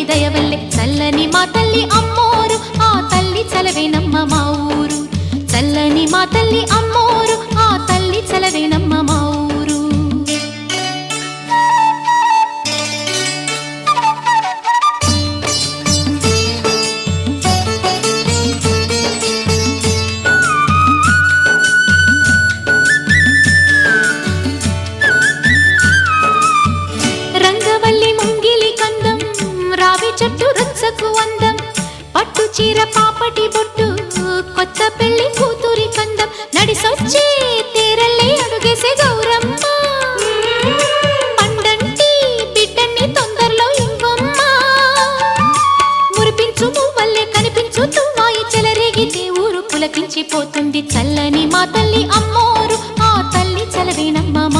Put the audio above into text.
దయవల్లే చల్లని మా తల్లి అమ్మోరు ఆ తల్లి చలవేనమ్మ మా ఊరు చల్లని మా తల్లి అమ్మోరు ఆ తల్లి చలవేనమ్మ మా ఊరు రంగవల్లి ముంగిలి కందం రావి చెట్టు రచ్చకు అందం పట్టు చీర పాపటి బొట్టు కొత్త పెళ్లి కూతురి కందం నడిసొచ్చే తేరల్లే అడుగేసే గౌరమ్మ పండంటి బిడ్డన్ని తొందరలో ఇవ్వమ్మ మురిపించు మువ్వల్లే కనిపించు తువ్వాయి చెలరేగితే ఊరు పులకించిపోతుంది చల్లని మా తల్లి అమ్మ